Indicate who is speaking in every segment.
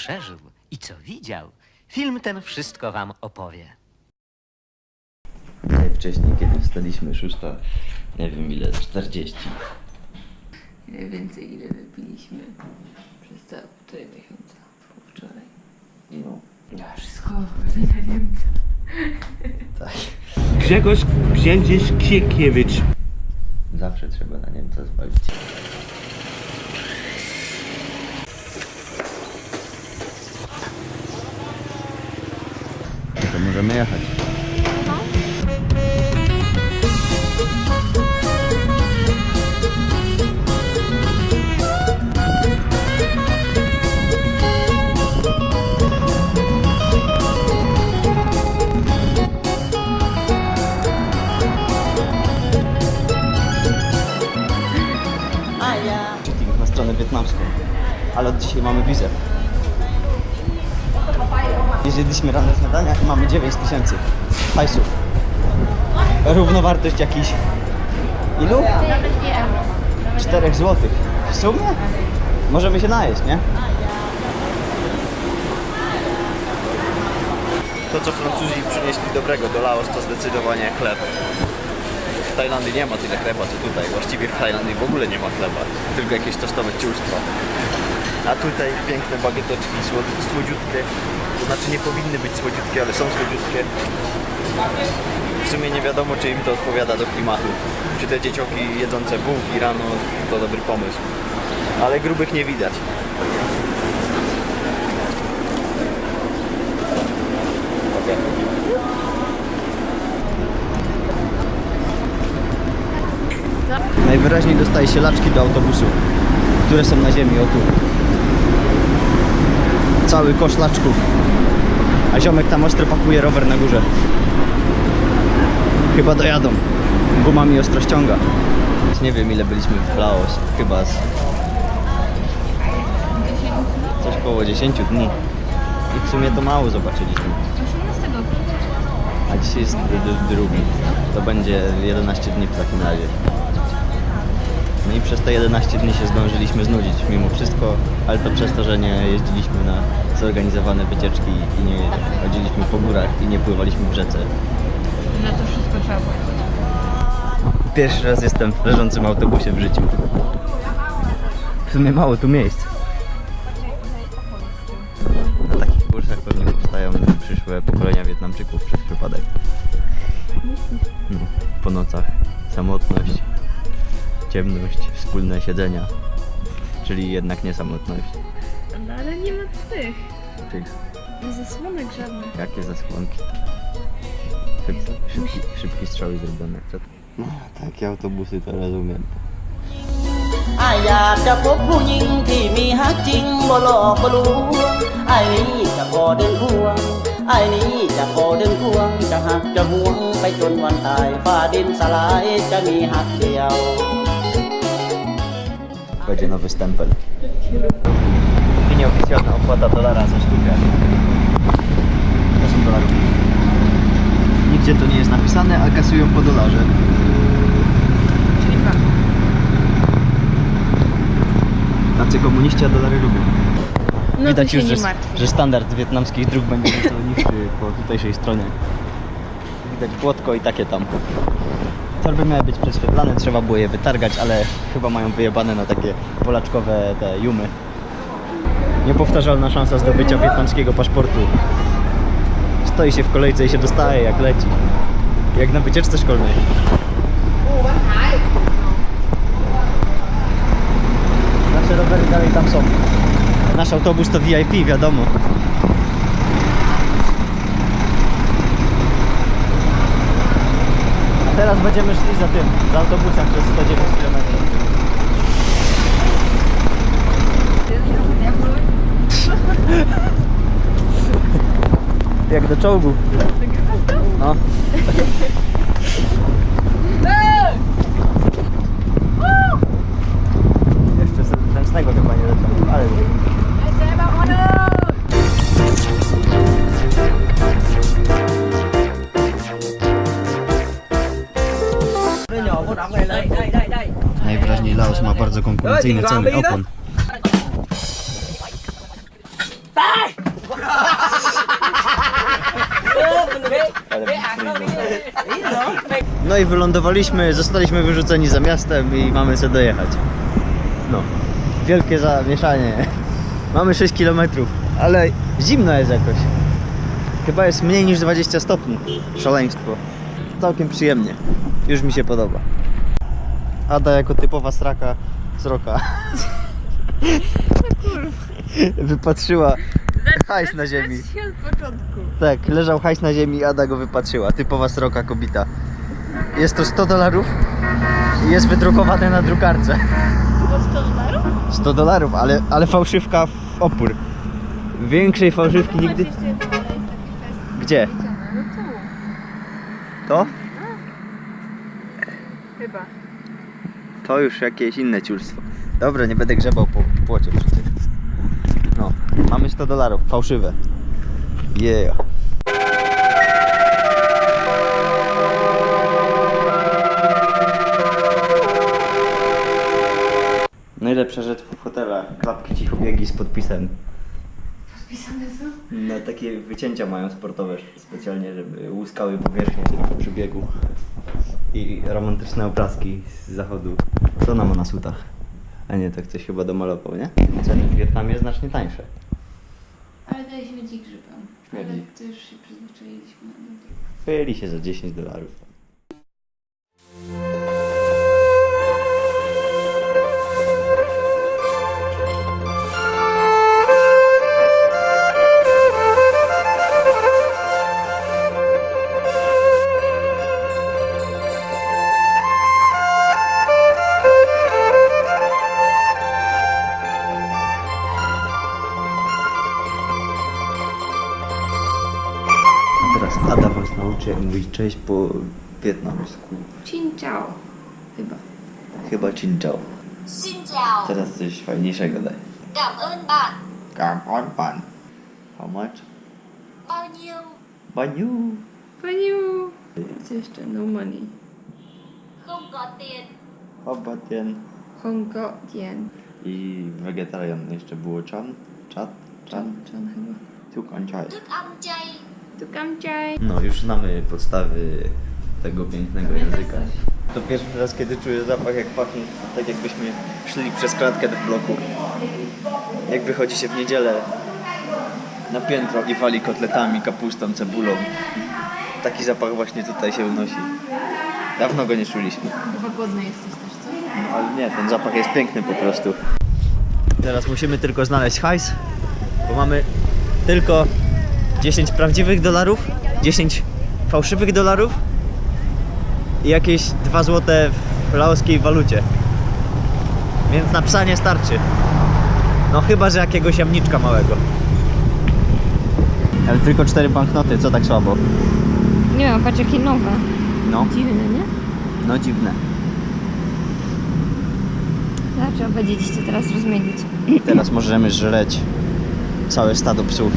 Speaker 1: przeżył i co widział, film ten wszystko wam opowie.
Speaker 2: Najwcześniej, kiedy wstaliśmy, 6, nie wiem ile, 40.
Speaker 3: Najwięcej, ile wypiliśmy przez całe 1,5 miesiąca po wczoraj.
Speaker 2: No,
Speaker 3: Wszystko wina Niemca.
Speaker 2: tak.
Speaker 4: Grzegorz Księdzieś Kiekiewicz.
Speaker 2: Zawsze trzeba na Niemca zwalić. No to możemy jechać. Na stronę wietnamską, ale od dzisiaj mamy wizę. Zjedliśmy ranne śniadania i mamy 9000 hajsów. Równowartość jakiś... Ilu? 4 złotych. W sumie? Możemy się najeść, nie?
Speaker 5: To, co Francuzi przynieśli dobrego do Laos, to zdecydowanie chleb. W Tajlandii nie ma tyle chleba, co tutaj. Właściwie w Tajlandii w ogóle nie ma chleba, tylko jakieś tostowe ciuństwa. A tutaj piękne bagieteczki, słodziutkie. To znaczy nie powinny być słodziutkie, ale są słodziutkie. W sumie nie wiadomo, czy im to odpowiada do klimatu. Czy te dzieciaki jedzące bułki rano to dobry pomysł. Ale grubych nie widać.
Speaker 2: Najwyraźniej dostaje się laczki do autobusu, które są na ziemi, o tu. Cały kosz laczków. A ziomek tam ostro pakuje rower na górze. Chyba dojadą. Guma mi ostro ściąga. Nie wiem ile byliśmy w Laos. Chyba z... coś koło 10 dni. I w sumie to mało zobaczyliśmy. A dzisiaj jest drugi. To będzie 11 dni w takim razie. No i przez te 11 dni się zdążyliśmy znudzić mimo wszystko, ale to przez to, że nie jeździliśmy na zorganizowane wycieczki i nie chodziliśmy po górach i nie pływaliśmy w rzece.
Speaker 3: Na to wszystko trzeba płacić.
Speaker 2: Pierwszy raz jestem w leżącym autobusie w życiu. W sumie mało tu miejsc. Na takich kursach pewnie powstają przyszłe pokolenia Wietnamczyków przez przypadek. No, po nocach samotność, ciemność, wspólne siedzenia, czyli jednak nie samotność.
Speaker 6: No ale nie ma tych.
Speaker 2: Czyli
Speaker 6: Nie zasłonek żadnych.
Speaker 2: jakie zasłonki? Szybki strzały zrobione. No, takie autobusy to rozumiem.
Speaker 7: อายอยากจะพบผู้หญิงที่มีฮักจริงบ่หลอกบ่ลวงอายนี้จะขอเดินพวงอายนี้จะขอเดินพวงจะหักจะหวงไปจนวันตายฟ้าดินสลายจะมีฮักเดียว
Speaker 2: Będzie nowy stempel. I nieoficjalna opłata dolara za sztukę. To są dolarki. Nigdzie to nie jest napisane, a kasują po dolarze.
Speaker 3: Czyli prawda.
Speaker 2: Tacy komuniści, a dolary lubią.
Speaker 6: No
Speaker 2: Widać
Speaker 6: to
Speaker 2: już,
Speaker 6: się nie martwię.
Speaker 2: że standard wietnamskich dróg będzie nieco niższy po tutejszej stronie. Widać płotko i takie tam. Torby miały być prześwietlane, trzeba było je wytargać, ale chyba mają wyjebane na takie polaczkowe te jumy. Niepowtarzalna szansa zdobycia wietnamskiego paszportu. Stoi się w kolejce i się dostaje jak leci. Jak na wycieczce szkolnej. Nasze rowery dalej tam są. Nasz autobus to VIP, wiadomo. A teraz będziemy szli za tym, za autobusem przez 109 km. Jak do czołgu. No. Jeszcze z ręcznego chyba nie lecą, ale... Najwyraźniej Laos ma bardzo konkurencyjne ceny opon. No i wylądowaliśmy, zostaliśmy wyrzuceni za miastem i mamy sobie dojechać. No, wielkie zamieszanie. Mamy 6 km, ale zimno jest jakoś. Chyba jest mniej niż 20 stopni. Szaleństwo. Całkiem przyjemnie. Już mi się podoba. Ada jako typowa sraka z roka. Wypatrzyła hajs na ziemi.
Speaker 6: Od początku.
Speaker 2: Tak, leżał hajs na ziemi, Ada go wypatrzyła. Typowa sroka kobita. Jest to $100 i jest wydrukowane na drukarce.
Speaker 6: Było $100?
Speaker 2: $100, ale fałszywka w opór. Większej fałszywki nigdy... Gdzie?
Speaker 6: No tu.
Speaker 2: To?
Speaker 6: Chyba.
Speaker 2: To już jakieś inne ciulstwo. Dobra, nie będę grzebał po płocie przecież. No, mamy $100, fałszywe. Yeah. Najlepsza rzecz w hotelach, klapki cichobiegi z podpisem.
Speaker 6: Podpisane są?
Speaker 2: No, takie wycięcia mają sportowe specjalnie, żeby łuskały powierzchnię przy biegu. I romantyczne obrazki z zachodu. Co ona ma na sutach? A nie, tak coś chyba domalował, nie? Ceny w Wietnamie znacznie tańsze.
Speaker 6: Ale daje śmierdzi grzybem.
Speaker 2: Śmierdzi.
Speaker 6: Ale to już się przyzwyczailiśmy.
Speaker 2: Pyli się za $10. Teraz Ada was nauczy, jak mówić cześć po wietnamsku.
Speaker 6: Chin Chao. Chyba.
Speaker 2: Chyba Chin Chao.
Speaker 8: Xin chào,
Speaker 2: Teraz coś fajniejszego daj.
Speaker 8: cảm ơn bạn.
Speaker 2: Cảm ơn pan. How much?
Speaker 8: Bao nhiêu?
Speaker 2: Baniu.
Speaker 6: Paniu! Co jeszcze? No money.
Speaker 8: Không có tiền.
Speaker 2: Hobatien.
Speaker 6: Hong Kong yen.
Speaker 2: I wegetarian jeszcze było chan? Chan
Speaker 6: Chan chyba.
Speaker 2: Tuk Anchai.
Speaker 8: Thức ăn chay.
Speaker 6: Tu kamczaj.
Speaker 2: No, już znamy podstawy tego pięknego języka. To pierwszy raz, kiedy czuję zapach, jak pachnie, tak jakbyśmy szli przez klatkę do bloku. Jak wychodzi się w niedzielę na piętro i wali kotletami, kapustą, cebulą. Taki zapach właśnie tutaj się unosi. Dawno go nie czuliśmy.
Speaker 6: Chyba głodny jesteś też, co?
Speaker 2: No, ale nie, ten zapach jest piękny po prostu. Teraz musimy tylko znaleźć hajs, bo mamy tylko 10 prawdziwych dolarów, 10 fałszywych dolarów i jakieś 2 złote w laoskiej walucie. Więc na psa nie starczy. No chyba, że jakiegoś jamniczka małego. Ale tylko 4 banknoty, co tak słabo?
Speaker 6: Nie wiem, patrz jakie nowe.
Speaker 2: No,
Speaker 6: Dziwne, nie?
Speaker 2: no dziwne.
Speaker 6: Trzeba będzie dziś to teraz rozmienić.
Speaker 2: Teraz możemy żreć całe stado psów.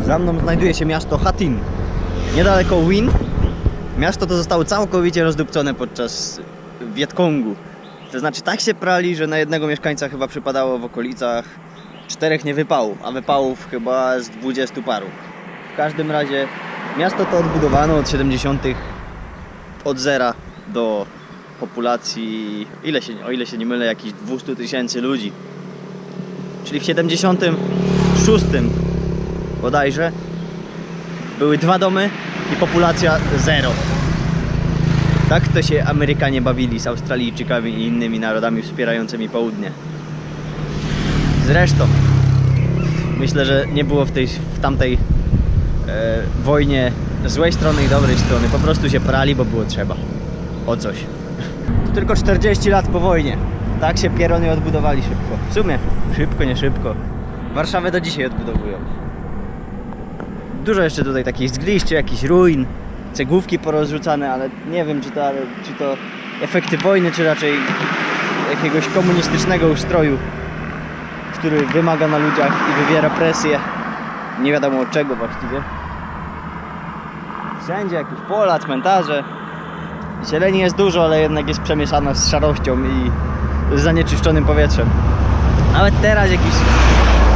Speaker 2: Za mną znajduje się miasto Hattin, niedaleko Win. Miasto to zostało całkowicie rozdupcone podczas Wietkongu. To znaczy tak się prali, że na jednego mieszkańca chyba przypadało w okolicach 4 niewypałów, a wypałów chyba z 20 paru. W każdym razie miasto to odbudowano od 70. od zera do populacji, o ile się nie mylę, jakichś 200 000 ludzi. Czyli w 76 bodajże były 2 domy i populacja 0. Tak to się Amerykanie bawili z Australijczykami i innymi narodami wspierającymi południe. Zresztą myślę, że nie było w tamtej wojnie złej strony i dobrej strony. Po prostu się prali, bo było trzeba. O coś. To tylko 40 lat po wojnie. Tak się pierony odbudowali szybko. W sumie szybko, nie szybko. Warszawę do dzisiaj odbudowują. Dużo jeszcze tutaj takich zgliszczy, jakichś ruin, cegłówki porozrzucane, ale nie wiem czy to efekty wojny, czy raczej jakiegoś komunistycznego ustroju, który wymaga na ludziach i wywiera presję. Nie wiadomo od czego właściwie. Wszędzie jakieś pola, cmentarze. Zieleni jest dużo, ale jednak jest przemieszana z szarością i z zanieczyszczonym powietrzem. Nawet teraz jakiś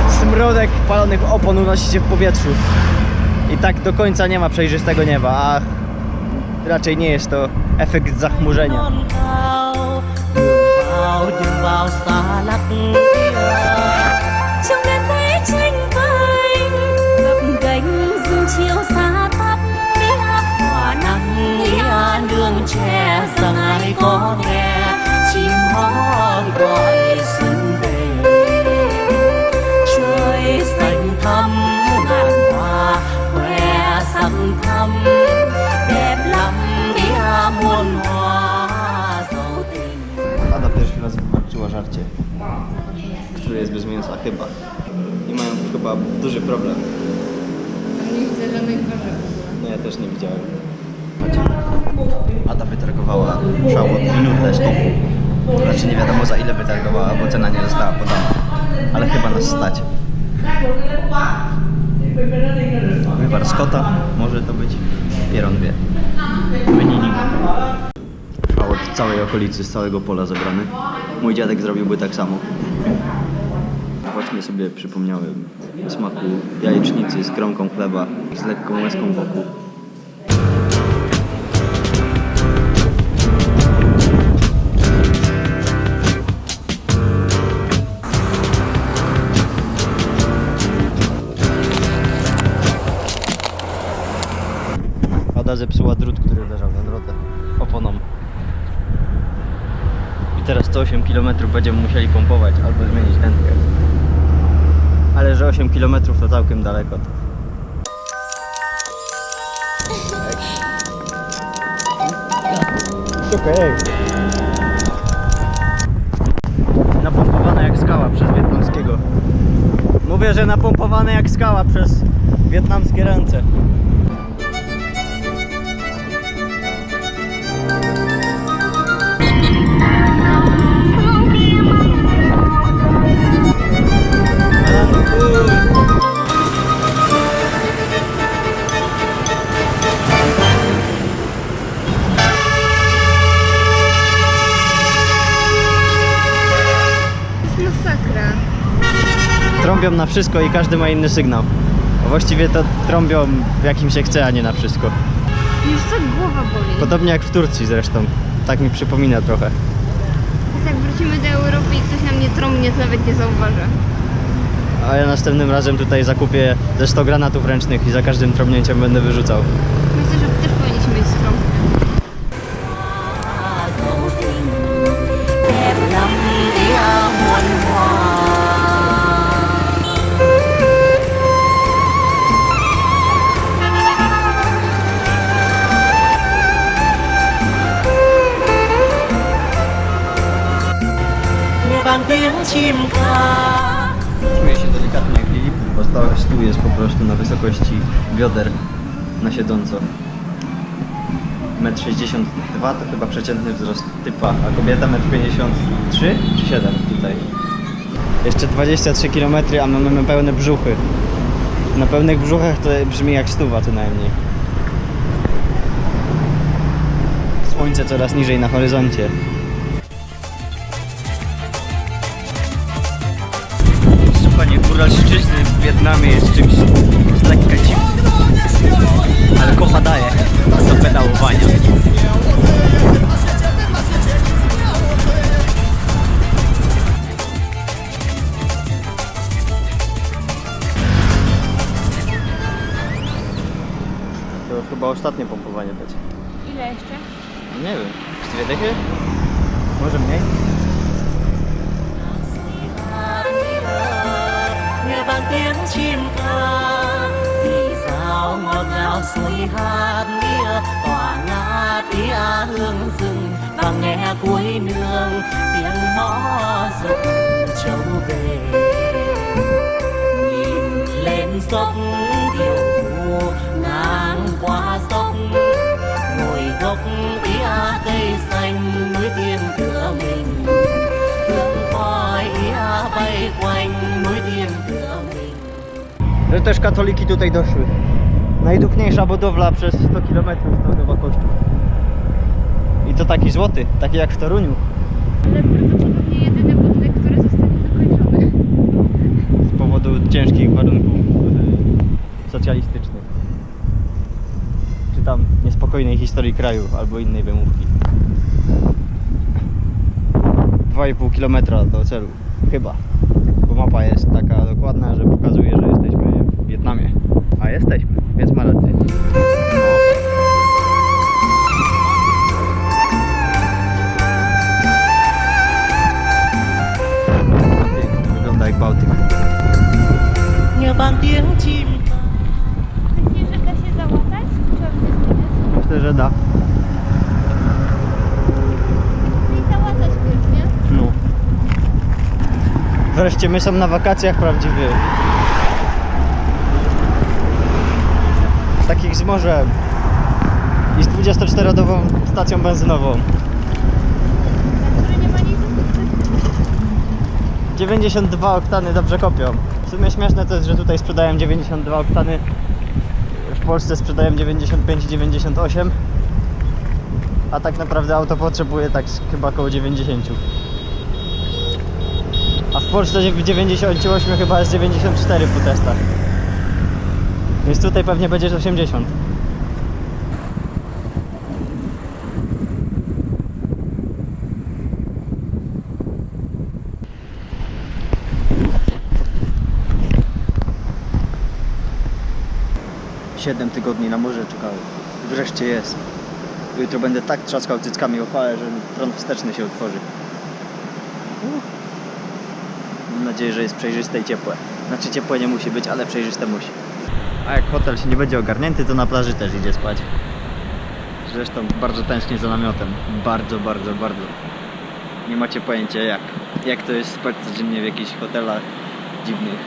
Speaker 2: smrodek palonych opon unosi się w powietrzu. I tak do końca nie ma przejrzystego nieba, a raczej nie jest to efekt zachmurzenia.
Speaker 7: ดึงวาวสาลักเดียว
Speaker 9: trong đêm thấy tranh vơi gập ghềnh dương chiều xa tắp đi hát hòa nắng
Speaker 7: Nghe đường tre rằng ai có nghe chim hót gọi xuân về
Speaker 9: trời xanh
Speaker 7: thăm ngàn hoa khoe sắc thắm đẹp lắm bia muôn hoa dấu tình.
Speaker 2: Ada pierwszy raz wywalczyła żarcie, które jest bez mięsa chyba. I mają chyba duży problem.
Speaker 6: Nie widzę żadnych warzyw.
Speaker 2: No ja też nie widziałem. Ada wytargowała szałot minutę z tofu. Znaczy nie wiadomo za ile wytargowała, bo cena nie została podana. Ale chyba nas stać. Wywar z kota może to być. Pieron wie. Wynili. Szałot z całej okolicy, z całego pola zebrany. Mój dziadek zrobiłby tak samo. Właśnie sobie przypomniałem o smaku jajecznicy z kromką chleba i z lekką łezką wokół. Ada zepsuła drut, który leżał na drodze oponą. I teraz co 8 km będziemy musieli pompować albo zmienić tętkę. Ale że 8 km to całkiem daleko. Okej. Napompowane jak skała przez wietnamskiego. Mówię, że napompowane jak skała przez wietnamskie ręce.
Speaker 6: Masakra.
Speaker 2: Trąbią na wszystko i każdy ma inny sygnał. A właściwie to trąbią w jakim się chce, a nie na wszystko.
Speaker 6: Już tak głowa boli.
Speaker 2: Podobnie jak w Turcji zresztą. Tak mi przypomina trochę.
Speaker 6: Teraz jak wrócimy do Europy i ktoś na mnie trąbnie, to nawet nie zauważy.
Speaker 2: A ja następnym razem tutaj zakupię ze 100 granatów ręcznych i za każdym trąbnięciem będę wyrzucał.
Speaker 6: Myślę, że też powinniśmy mieć stronę.
Speaker 7: dấu tình đẹp lắm bia muôn hoa. Nghe vang tiếng chim ca.
Speaker 2: Czuję się delikatnie jak Liliput, bo stół jest po prostu na wysokości bioder na siedząco. 1,62 m to chyba przeciętny wzrost typa, a kobieta 1,53 m czy 7 tutaj. Jeszcze 23 km, a mamy pełne brzuchy. Na pełnych brzuchach to brzmi jak 100 co najmniej. Słońce coraz niżej na horyzoncie. Słuchanie góralszczyzny w Wietnamie jest czymś z lekka dziwnym. Ale kocha daje do pedałowania. To chyba ostatnie pompowanie będzie.
Speaker 6: Ile jeszcze?
Speaker 2: Nie wiem, 2 dychy? Może mniej?
Speaker 7: Nghe vang tiếng chim ca rì rào งอดงามสวยหาดเนียตว่างาเตียเฮืองrừng và nghe cuối nương tiếng mõ rừng châu về nhìn lên dốc thiểu thu ngang qua dốc ngồi gốc tía cây xanh núi tiên tựa mình hương khói bay quanh núi tiên tựa mình.
Speaker 2: Że też katoliki tutaj doszły. Najduchniejsza budowla przez 100 km to chyba kościół. I to taki złoty, taki jak w Toruniu.
Speaker 6: Ale prawdopodobnie jedyny budynek, który zostanie dokończony.
Speaker 2: Z powodu ciężkich warunków socjalistycznych. Czy tam niespokojnej historii kraju albo innej wymówki. 2,5 km do celu. Chyba. Bo mapa jest taka dokładna, że pokazuje, że jesteśmy w Wietnamie. A jesteśmy, więc ma rację. Pięknie, wygląda jak Bałtyk.
Speaker 7: Nghe vang tiếng chim
Speaker 6: Myślisz, że da się załatać? Trzeba by
Speaker 2: Myślę, że da.
Speaker 6: i załatać pierw, nie?
Speaker 2: No. Wreszcie my są na wakacjach prawdziwych. Takich z morzem. I z 24-godową stacją benzynową.
Speaker 6: Na której nie ma nic.
Speaker 2: 92 oktany dobrze kopią. W sumie śmieszne to jest, że tutaj sprzedają 92 oktany. W Polsce sprzedają 95 i 98. A tak naprawdę auto potrzebuje tak chyba około 90. A w Polsce w 98 chyba jest 94 po testach. Więc tutaj pewnie będzie 80. Siedem tygodni na morze czekałem. Wreszcie jest. Jutro będę tak trzaskał cyckami o fale, że prąd wsteczny się otworzy. Mam nadzieję, że jest przejrzyste i ciepłe. Znaczy ciepłe nie musi być, ale przejrzyste musi. A jak hotel się nie będzie ogarnięty, to na plaży też idzie spać. Zresztą bardzo tęsknię za namiotem. Bardzo, bardzo, bardzo. Nie macie pojęcia jak to jest spać codziennie w jakichś hotelach dziwnych.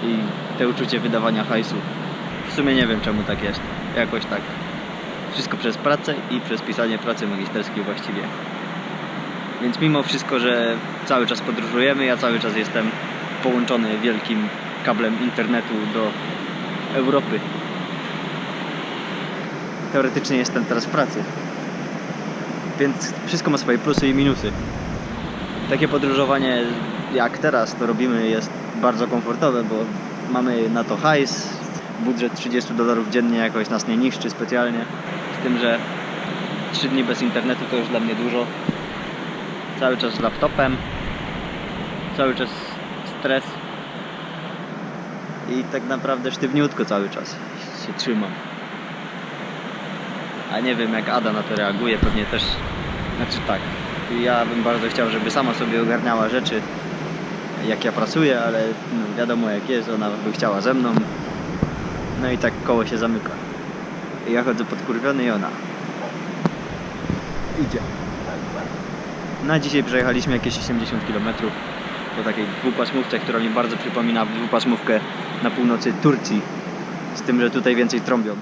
Speaker 2: I te uczucie wydawania hajsu. W sumie nie wiem czemu tak jest. Jakoś tak. Wszystko przez pracę i przez pisanie pracy magisterskiej właściwie. Więc mimo wszystko, że cały czas podróżujemy, ja cały czas jestem połączony wielkim kablem internetu do Europy. Teoretycznie jestem teraz w pracy. Więc wszystko ma swoje plusy i minusy. Takie podróżowanie jak teraz to robimy jest bardzo komfortowe, bo mamy na to hajs. Budżet $30 dziennie jakoś nas nie niszczy specjalnie. Z tym, że 3 dni bez internetu to już dla mnie dużo. Cały czas z laptopem. Cały czas stres. I tak naprawdę sztywniutko cały czas się trzymam. A nie wiem jak Ada na to reaguje, pewnie też. Znaczy tak, ja bym bardzo chciał, żeby sama sobie ogarniała rzeczy jak ja pracuję, ale no, wiadomo jak jest, ona by chciała ze mną. No i tak koło się zamyka. Ja chodzę podkurwiony i ona idzie. Na dzisiaj przejechaliśmy jakieś 80 km po takiej dwupasmówce, która mi bardzo przypomina dwupasmówkę na północy Turcji. Z tym, że tutaj więcej trąbią.